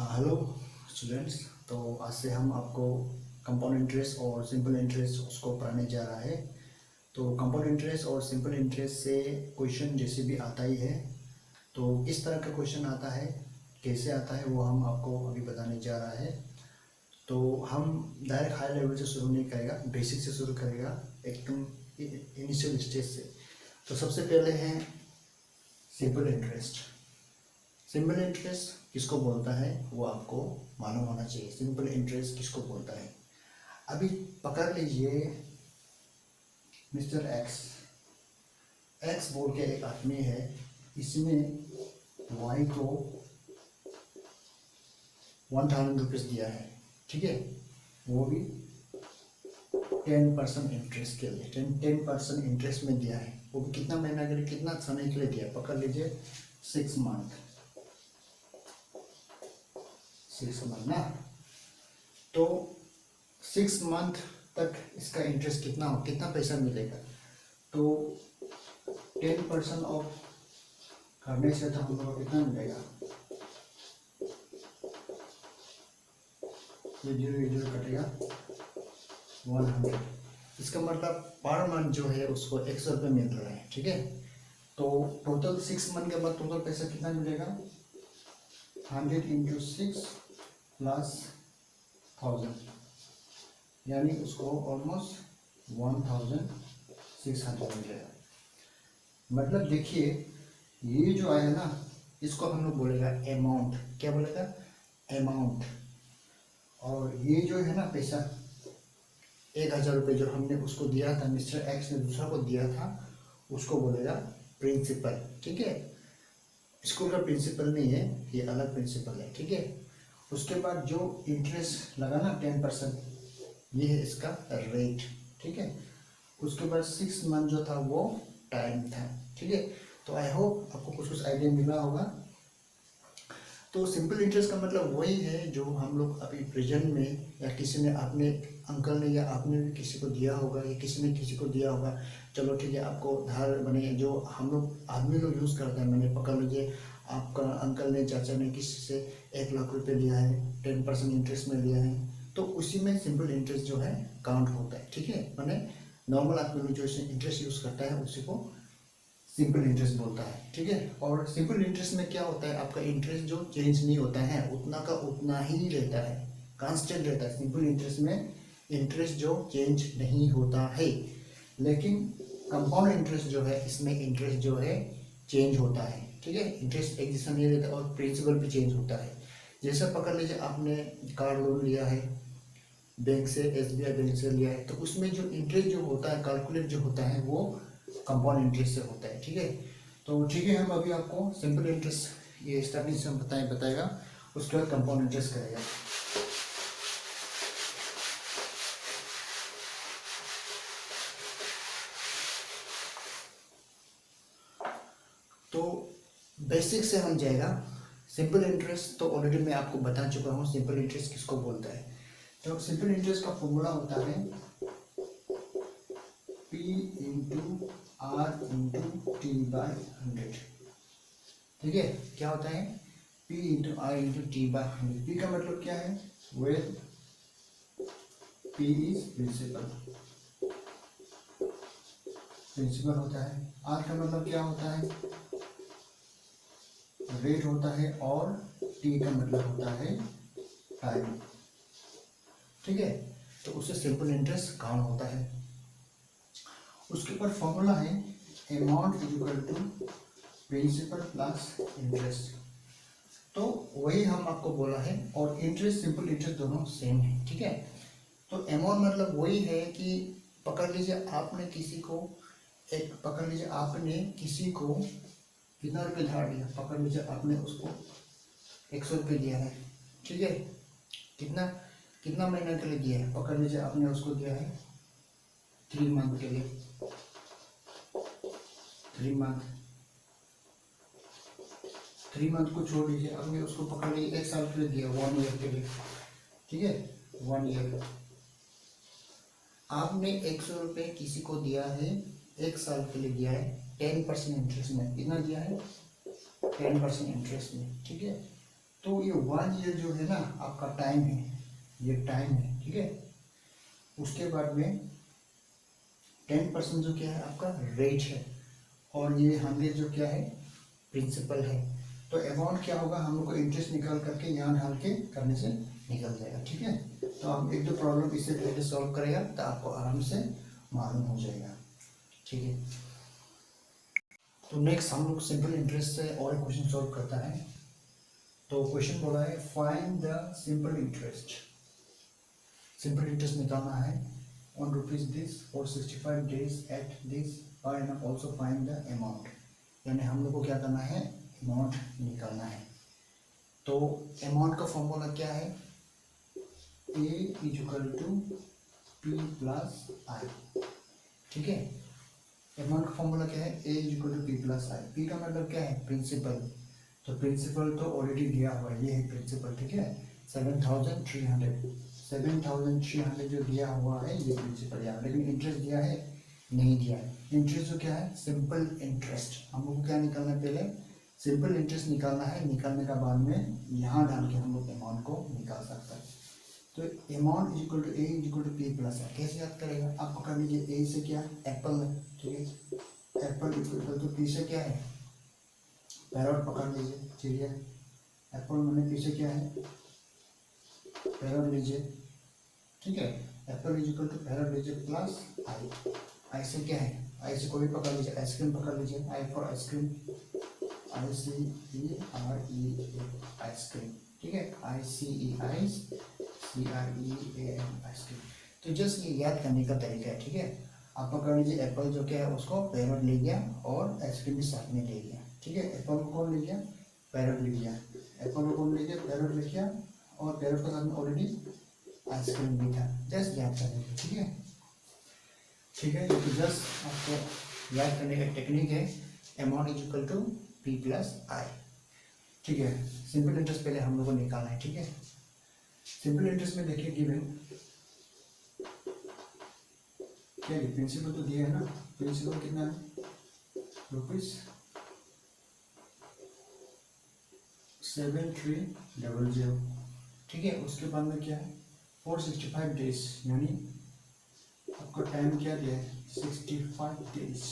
Hello students. तो आज से हम आपको कंपाउंड इंटरेस्ट और सिंपल इंटरेस्ट उसको पढ़ाने जा रहा है। तो कंपाउंड इंटरेस्ट और सिंपल इंटरेस्ट से क्वेश्चन जैसे भी आता ही है, तो इस तरह का क्वेश्चन आता है। कैसे आता है वो हम आपको अभी बताने जा रहा है। तो हम डायरेक्ट हाई लेवल से शुरू नहीं करेगा, बेसिक से शुरू करेगा, एकदम इनिशियल स्टेज से। तो सबसे पहले है सिंपल इंटरेस्ट। सिंपल इंटरेस्ट किसको बोलता है वो आपको मालूम होना चाहिए। सिंपल इंटरेस्ट किसको बोलता है, अभी पकड़ लीजिए मिस्टर एक्स। एक्स बोल के एक आदमी है, इसने वाई को 1000 रुपीज़ दिया है, ठीक है। वो भी 10% इंटरेस्ट के लिए 10% इंटरेस्ट में दिया है। वो भी कितना महीना के लिए, कितना समय के लिए दिया, पकड़ लीजिए 6 मंथ। 6 मंथ ना, तो 6 मंथ तक इसका इंटरेस्ट कितना पैसा मिलेगा। तो 10% ऑफ करने से तो हम लोग को कितना मिलेगा, ये जीरो कटेगा 100। इसका मतलब पर मंथ जो है उसको 100 रुपये मिल रहा है, ठीक है। तो टोटल 6 मंथ के बाद टोटल पैसा कितना मिलेगा, 100 इंटू 6 प्लस 1000, यानी उसको ऑलमोस्ट 1600 मिलेगा। मतलब देखिए ये जो आया ना, इसको हम लोग बोलेगा अमाउंट। क्या बोलेगा, अमाउंट। और ये जो है ना पैसा 1000 रुपये जो हमने उसको दिया था, मिस्टर एक्स ने दूसरा को दिया था, उसको बोलेगा प्रिंसिपल, ठीक है। स्कूल का प्रिंसिपल नहीं है, ये अलग प्रिंसिपल है, ठीक है। उसके बाद जो इंटरेस्ट लगा ना 10%, ये है इसका रेट, ठीक है। उसके बाद 6 मंथ जो था वो टाइम था, ठीक है। तो आई होप आपको कुछ आइडिया मिला होगा। तो सिंपल इंटरेस्ट का मतलब वही है जो हम लोग अभी प्रेजेंट में, या किसी ने, आपने अंकल ने या आपने भी किसी को दिया होगा, या किसी ने किसी को दिया होगा। चलो ठीक है, आपको उधार बने जो हम लोग आदमी लोग यूज़ करते हैं, मैंने पकड़ लीजिए आपका अंकल ने, चाचा ने किसी से 1 लाख रुपये लिया है, 10% इंटरेस्ट में लिया है, तो उसी में सिंपल इंटरेस्ट जो है काउंट होता है, ठीक है। मैंने नॉर्मल आदमी लोग जो इंटरेस्ट यूज़ करता है उसी को सिंपल इंटरेस्ट बोलता है, ठीक है। और सिंपल इंटरेस्ट में क्या होता है, आपका इंटरेस्ट जो चेंज नहीं होता है, उतना का उतना ही रहता है, कांस्टेंट रहता है। सिंपल इंटरेस्ट में इंटरेस्ट जो चेंज नहीं होता है। लेकिन कंपाउंड इंटरेस्ट जो है, इसमें इंटरेस्ट जो है चेंज होता है, ठीक है। इंटरेस्ट एक जैसा नहीं रहता और प्रिंसिपल भी चेंज होता है। जैसे पकड़ लीजिए आपने कार लोन लिया है बैंक से, SBI बैंक से लिया है, तो उसमें जो इंटरेस्ट जो होता है, कैलकुलेट जो होता है, वो कंपाउंड इंटरेस्ट से होता है, ठीक है। तो ठीक है, हम अभी आपको सिंपल इंटरेस्ट ये स्टार्टिंग से हम बताएगा, उसके बाद कंपाउंड इंटरेस्ट करेगा। तो बेसिक से हम जाएगा। सिंपल इंटरेस्ट तो ऑलरेडी मैं आपको बता चुका हूँ, सिंपल इंटरेस्ट किसको बोलता है। तो सिंपल इंटरेस्ट का फॉर्मूला होता है P into R into T by 100, ठीक है। क्या होता है, P into R into T by 100। P का मतलब क्या है, well P is principal, principal होता है। R का मतलब क्या होता है, रेट होता है। और T का मतलब होता है टाइम, ठीक है। तो उससे सिंपल इंटरेस्ट काउंट होता है। उसके ऊपर फॉर्मूला है amount equal to principal plus interest. तो वही हम आपको बोला है, और इंटरेस्ट सिंपल इंटरेस्ट दोनों सेम है, ठीक है। तो अमाउंट मतलब वही है कि पकड़ लीजिए आपने किसी को कितना रुपये धार दिया, पकड़ लीजिए आपने उसको 100 रुपये दिया है, ठीक है। कितना महीना के लिए दिया है, पकड़ लीजिए आपने उसको दिया है 3 मंथ के लिए, 3 मंथ को छोड़ दीजिए, आपने उसको पकड़ लीजिए 1 साल के लिए दिया, 1 ईयर के लिए, ठीक है। 1 ईयर आपने 100 रुपये किसी को दिया है, 1 साल के लिए दिया है 10% इंटरेस्ट में। कितना दिया है, 10% इंटरेस्ट में, ठीक है। तो ये 1 ईयर जो है ना आपका टाइम है, ये टाइम है, ठीक है। उसके बाद में 10% जो क्या है आपका रेट है, और ये 100 जो क्या है प्रिंसिपल है। तो अमाउंट क्या होगा, हम लोग को इंटरेस्ट निकाल करके यहाँ डाल के करने से निकल जाएगा, ठीक है। तो आप एक दो प्रॉब्लम इससे पहले सॉल्व करेगा तो आपको आराम से मालूम हो जाएगा, ठीक है। तो नेक्स्ट हम लोग सिंपल इंटरेस्ट से और एक क्वेश्चन सॉल्व करता है। तो क्वेश्चन बोला है find the simple interest. Simple interest निकालना है on rupees this for 65 days at this per and also find the amount. यानी हम लोग को क्या करना है, अमाउंट निकालना है। तो अमाउंट का फॉर्मूला क्या है, A equal to P plus I, ठीक है। अमाउंट का फॉर्मूला क्या है, A equal to P plus I. P का मतलब क्या है, प्रिंसिपल। तो प्रिंसिपल तो ऑलरेडी दिया हुआ है, ये है प्रिंसिपल, ठीक है। 7,300 जो दिया हुआ है ये प्रिंसिपल है, लेकिन इंटरेस्ट दिया है नहीं दिया है। इंटरेस्ट जो क्या है, सिंपल इंटरेस्ट। हम लोग को क्या निकालना है, पहले सिंपल इंटरेस्ट निकालना है। निकालने का बाद में यहाँ डाल के हम लोग अमाउंट को निकाल सकते हैं। तो amount equal to A equal to P plus है। कैसे याद करेगा, आप पकड़ लीजिए A से क्या एप्पल है, ठीक है। एप्पल इक्वल टू P से क्या है पैरट, पकड़ लीजिए चिड़िया। एप्पल मैंने P से क्या है पैरट लीजिए, ठीक है। एप्पल इक्वल टू पैरट लीजिए प्लस आई। आई से क्या है, आई से कोई पकड़ लीजिए, आइसक्रीम पकड़ लीजिए, I for ice cream, ICERE ice cream, ठीक है। ICEREAM ice cream. तो जस्ट ये याद करने का तरीका है, ठीक है। आप पकड़ लीजिए एप्पल जो क्या है उसको पैरट ले गया और आइसक्रीम भी साथ में ले गया, ठीक है। एप्पल को कौन ले गया, पैरट ले गया। एप्पल को कौन ले गया, पैरट ले गया, और पैरट के साथ में ऑलरेडी आइसक्रीम भी था। जस्ट याद करने का, ठीक है, ठीक है। तो जस्ट आपको याद करने का टेक्निक है, amount is equal to P plus I, ठीक है। सिंपल इंटरेस्ट पहले हम लोग को निकालना है, ठीक है। सिंपल इंटरेस्ट में देखिए गिवन क्या है, प्रिंसिपल तो दिया है ना। प्रिंसिपल कितना है, ₹7300, ठीक है। उसके बाद में क्या है 465 डेज, यानी आपका टाइम क्या दिया है 65 डेज।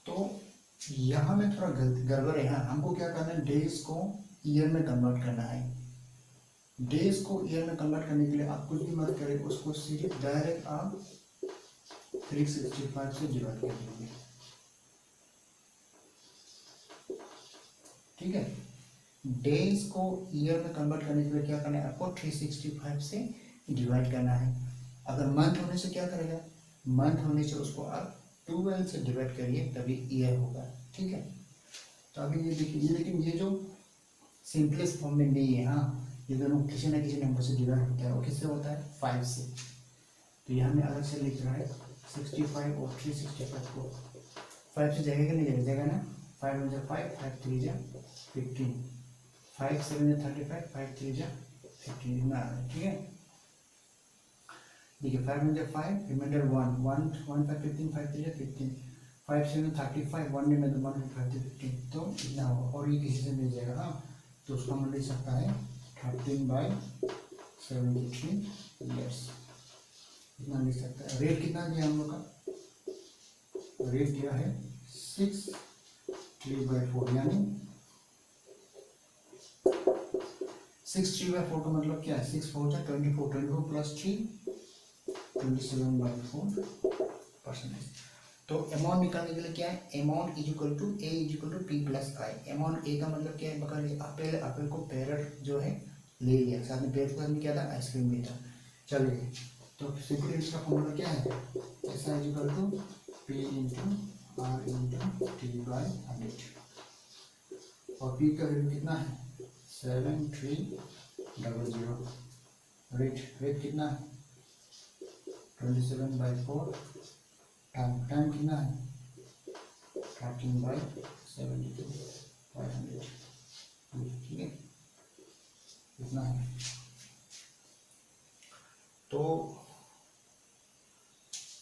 तो यहाँ में थोड़ा गड़बड़ है। हाँ, हमको क्या करना है, डेज को ईयर में कन्वर्ट करना है। डेज को ईयर में कन्वर्ट करने के लिए आप कुछ भी मत करें, उसको सिर्फ डायरेक्ट आप 365 से डिवाइड कर देंगे, ठीक है। डेज को ईयर में कन्वर्ट करने के लिए क्या करना है, आपको 365 से डिवाइड करना है। अगर मंथ होने से क्या करेगा, मंथ होने से उसको आप 12 से डिवाइड करिए तभी ईयर होगा, ठीक है। तो अभी ये देखिए, ये लेकिन ये जो सिंपलेस्ट फॉर्म में नहीं है। हाँ, ये दोनों किसी न किसी नंबर से डिवाइड होता है, और किससे होता है 5 से। तो यहाँ में अलग से लिख रहा है 65 और 365 को 5 से जाएगा कि नहीं जाएगा ना। 5 में 5, 5 3 जा 15, 5 7 जा 35, 5 3 जा 15 इतना आ रहा है, ठीक है। देखिए 5 में 5, रिमाइंडर 1 1 1 5 15, 5 3 जा 15, 5 7 35, 1 में 1 5 15, तो इतना होगा। और ये किसी से मिल जाएगा। हाँ, तो उसका हम लिख सकता है 13/73 ईयर्स, इतना लिख सकता है। रेट कितना दिया हम लोग का, रेट दिया है 6/3/4, यानी 6/3/4 का मतलब क्या है, 6 4 24, 24 प्लस 3 27/4%। तो अमाउंट निकालने के लिए क्या है, amount is equal to A is equal to P plus I. Amount A का मतलब क्या है, पकड़ लिया पहले एप्पल को पैरट जो है ले लिया, साथ में पैरट के साथ में क्या था आइसक्रीम भी था। चलिए, तो सिंपल इंटरेस्ट का फॉर्मूला क्या है, SI is equal to P into R into T/100, और P का वैल्यू कितना है 7300। रेट कितना है 27/4, टाइम कितना है 13/72, 500, ठीक है, इतना है। तो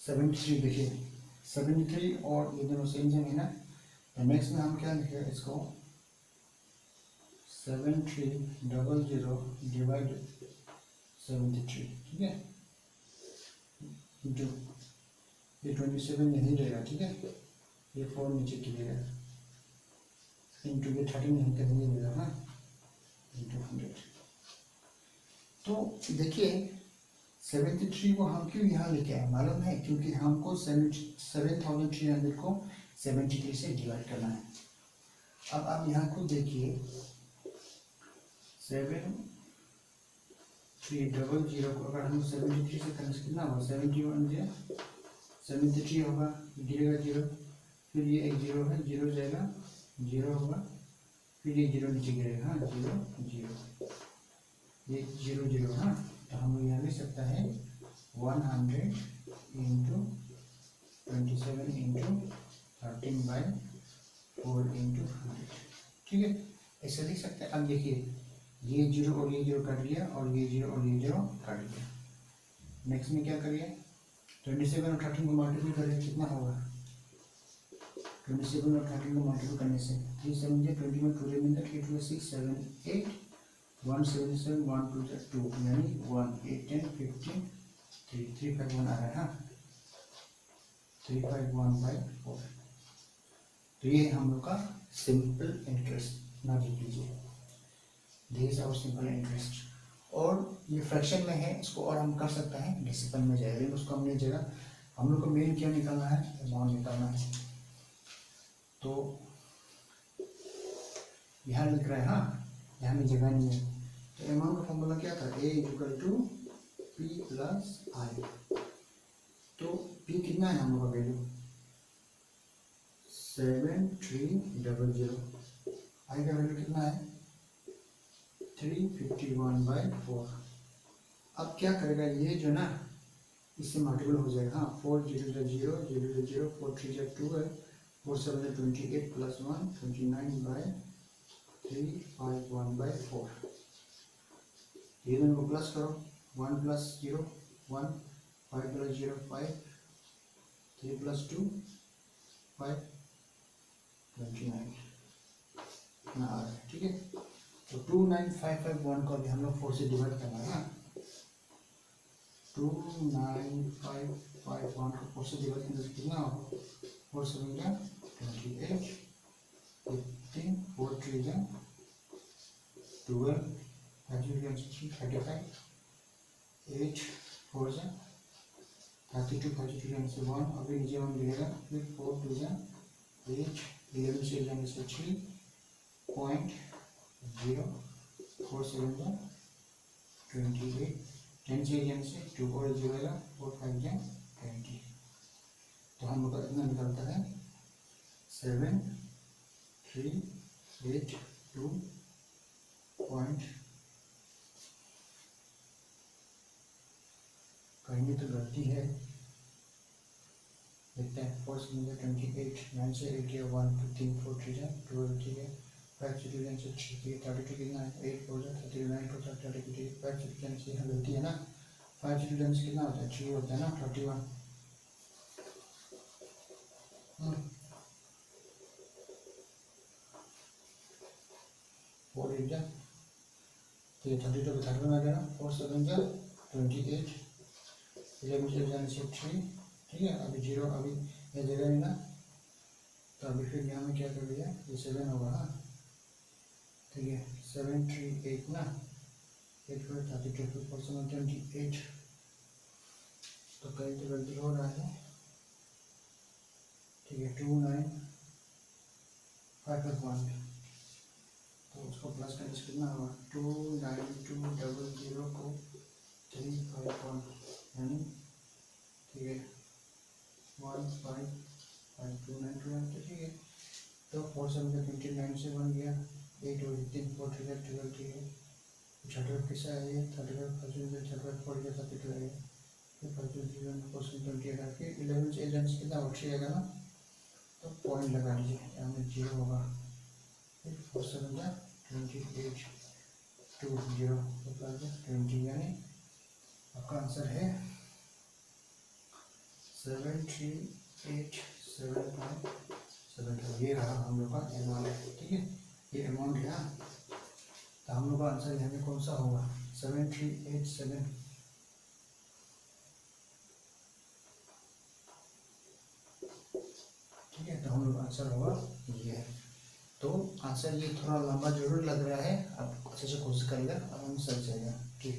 73 देखिए 73 और ये दोनों सेम है ना। तो नेक्स्ट में हम क्या लिखेंगे, इसको 7300 डिवाइड 73, ठीक है, इंटू ये 27 यहीं रहेगा, ठीक है, ये 4 नीचे गिरेगा, इंटू ये 13 यहीं कहीं नहीं मिला, हाँ, इंटू 100। तो देखिए 73 को हम क्यों यहाँ लेके आए मालूम है, क्योंकि हमको 7300 को 73 से डिवाइड करना है। अब आप यहाँ खुद देखिए 7300 को अगर हम 73 से करने से कितना होगा, 73 होगा, गिरेगा 0, फिर ये एक 0 है, 0 जाएगा, 0 होगा, फिर ये 0 नीचे गिरेगा, हाँ 0 0, ये 0 0, हाँ, तो हम लोग यहाँ लिख सकता है 100 इंटू 27 इंटू 13/4 इंटू 100, ठीक है, ऐसे लिख सकते हैं। अब देखिए ये 0 और ये 0 काट लिया, और ये 0 और ये 0 काट लिया। नेक्स्ट में क्या करिए, 27 और 13 को मल्टीप्लाई करें, कितना होगा, 27 और 13 को मल्टीप्लाई करने से 3 7 जा 20 में 2 रिमाइंडर 3 2 6 7 8 1 7 7 1 2 2, यानी 1 8 10 15 3 3 5 1 आ रहा है, हाँ 351/4। तो ये हम लोग का सिंपल इंटरेस्ट ना लिख लीजिए, दिस आवर सिंपल इंटरेस्ट। और ये फ्रैक्शन में है, इसको और हम कर सकते हैं डेसिमल में जाएगा, लेकिन उसको हमने जगह हम लोग को मेन क्या निकालना है, अमाउंट निकालना है। तो यहाँ लिख रहा है, हाँ यहाँ में जगह नहीं है, तो अमाउंट का फॉर्मूला क्या था, A equal to P plus I. तो P कितना है हम लोग का वैल्यू 7300, आई का वैल्यू कितना है 351/4। अब क्या करेगा, ये जो ना इससे मल्टीपल हो जाएगा, हाँ 4 0 0 0 0 0 4 3 12 4 7 28 प्लस 1 29/351/4। ये दोनों को प्लस करो, 1 प्लस 0 1, 5 प्लस 0 5, 3 प्लस 2 5 29 ना आ रहा है, ठीक है। तो 29551 को भी हम लोग 4 से डिवाइड करना है, 29551 को 4 से डिवाइड करने से कितना होगा, 4 7 जा 28 15 4 3 जा 12 5 3 35 8 4 जा 32 5 3 से 1, अभी नीचे 1 गिरेगा, फिर 4 2 जा 8 11 से जाने से 3 पॉइंट 0 4 7 जा 28 10 से जाने से 2 और 0 आएगा 4 5 जा 20। तो हम लोग का इतना निकलता है 7382 पॉइंट, कहीं भी तो गलती है, देखते हैं 4 से 28 9 से 8 या 1 2 3 4 3 जा 12, ठीक है, 5 से 2 से 3 32 कितना है 8 4 जा 39 4 32 5 से 2 से यहाँ गलती है ना, 5 से 2 से कितना होता है 3 होता है ना 31, 4 8 जा, तो ये 32 को 31 आ गया ना, 4 7 जा 28 11 से जाने से 3, ठीक है, अभी 0 अभी ये जगह नहीं ना, तो अभी फिर यहाँ में क्या कर दिया, ये 7 होगा, हाँ ठीक है 738 ना 8 4 32 4 7 28, तो कहीं तो गलती हो रहा है, ठीक है 29551, तो उसको प्लस करने से कितना होगा 29200 को 351, यानी ठीक है 15529, तो ठीक है, तो 4 7 29 से 1 गया 8 और 3 4 3 12, ठीक है, 35 कैसा है ये 35 35 4 गया 32 है, फिर 28 आके 11 से 8 से कितना 3 आएगा ना, तो पॉइंट लगा लीजिए, यहाँ में 0 होगा, फिर 4 7 28 20 तो 20, यानी आपका आंसर है 7387.7, ये रहा हम लोग का अमाउंट, ठीक है, ये अमाउंट है। तो हम लोग का आंसर यहाँ में कौन सा होगा? 7387। ठीक है, तो हम लोग आंसर होगा ये है। तो आंसर ये थोड़ा लंबा जरूर लग रहा है, आप अच्छे से कोशिश करिएगा, आराम से चल जाएगा। ठीक,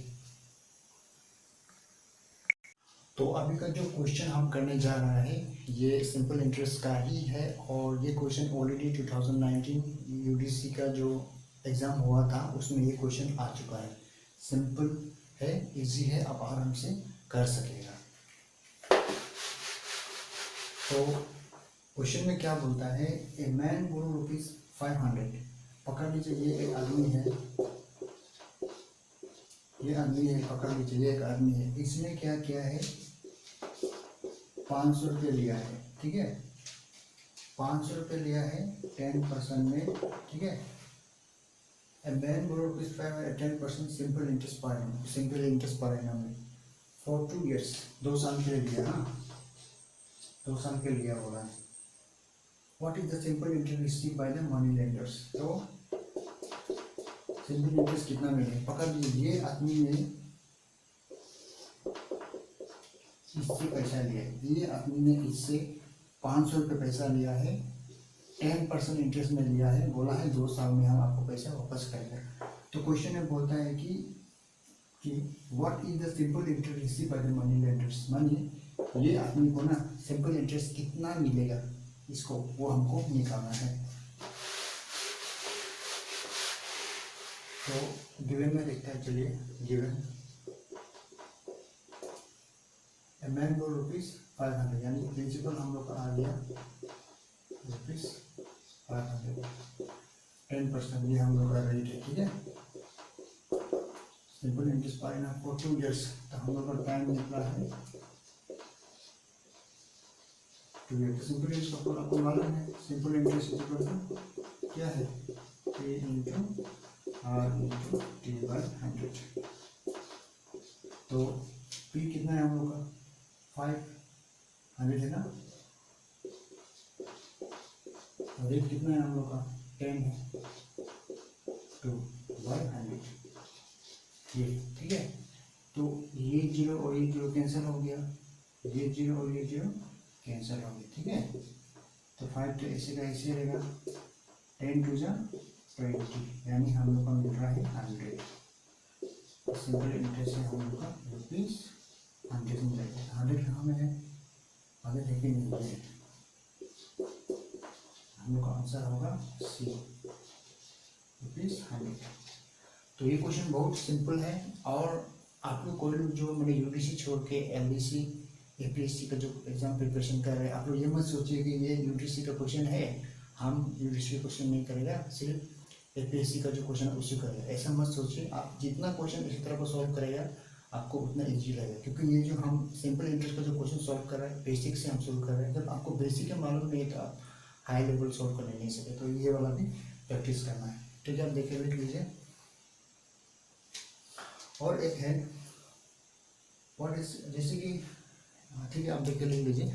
तो अभी का जो क्वेश्चन हम करने जा रहा है ये सिंपल इंटरेस्ट का ही है, और ये क्वेश्चन ऑलरेडी 2019 यूडीसी का जो एग्ज़ाम हुआ था उसमें ये क्वेश्चन आ चुका है। सिंपल है, इजी है, आप आराम से कर सकेगा। तो क्वेश्चन में क्या बोलता है? A man borrow ₹500। पकड़ लीजिए, ये एक आदमी है, ये आदमी है, पकड़ लीजिए ये एक आदमी है। इसने क्या किया है? 500 रुपये लिया है। ठीक है, 500 रुपये लिया है 10% में। ठीक है, a man borrow ₹500 10% simple interest पर एनम, सिंपल इंटरेस्ट पर एनम में फॉर 2 years, 2 साल के लिए लिया। हाँ, 2 साल के लिया बोला है। What is the simple interest received by the money lenders? तो सिंपल इंटरेस्ट कितना मिले? पकड़ लीजिए, ये आदमी ने इससे पैसा लिया है, ये आदमी ने इससे 500 रुपये पैसा लिया है, 10% इंटरेस्ट में लिया है, बोला है 2 साल में हम आपको पैसा वापस करेंगे। तो क्वेश्चन में बोलता है कि what is the simple interest received by the money lenders, मानिए ये आदमी को ना सिंपल इंटरेस्ट कितना मिलेगा, इसको वो हमको निकालना है। तो गिवन में देखते हैं, चलिए गिवन ए मैन बोरो ₹500, यानी प्रिंसिपल हम लोग का आ गया ₹500, 10% ये हम लोग का रेट है। ठीक है, सिंपल इंटरेस्ट पर एनम फॉर 2 years, तो हम लोग का टाइम निकला है 2 years। सिंपल इंटरेस्ट का आपको मालूम है, सिंपल इंटरेस्ट क्या है? P into R into T/100। तो P कितना है हम लोग का? 500 है ना, रेट कितना है हम लोग का? 10 है, 2/100 ये। ठीक है, तो ये 0 और ये 0 कैंसिल हो गया, ये 0 और ये 0 कैंसिल हो गया। ठीक है, तो 5 तो ऐसे का ऐसे रहेगा, 10 2 जा 20, यानी हम लोग का मिल रहा है 100। सिंपल इंटरेस्ट है हम लोग का ₹100 मिलेगा। 100 कहाँ में है? 100 है कि नहीं है? हम लोग का आंसर होगा सी, ₹100। तो ये क्वेश्चन बहुत सिंपल है, और आप लोग कोई लोग जो मैंने यूडीसी छोड़ के एलडीसी एपीएससी का जो एग्जाम प्रिपरेशन कर रहे हैं, आप लोग ये मत सोचिए कि ये यूडीसी का क्वेश्चन है, हम यूडीसी का क्वेश्चन नहीं करेगा, सिर्फ एपीएससी का जो क्वेश्चन है उसी करेगा। ऐसा मत सोचिए, आप जितना क्वेश्चन इसी तरह को सॉल्व करेगा आपको उतना इजी लगेगा, क्योंकि ये जो हम सिंपल इंटरेस्ट का जो क्वेश्चन सॉल्व कर रहे हैं बेसिक से हम सॉल्व कर रहे हैं। जब आपको बेसिक का मालूम नहीं है तो आप हाई लेवल सॉल्व कर नहीं सके, तो ये वाला भी प्रैक्टिस करना है। ठीक है, आप देख लीजिए। और एक है व्हाट इज, जैसे कि ठीक है आप देख लीजिए।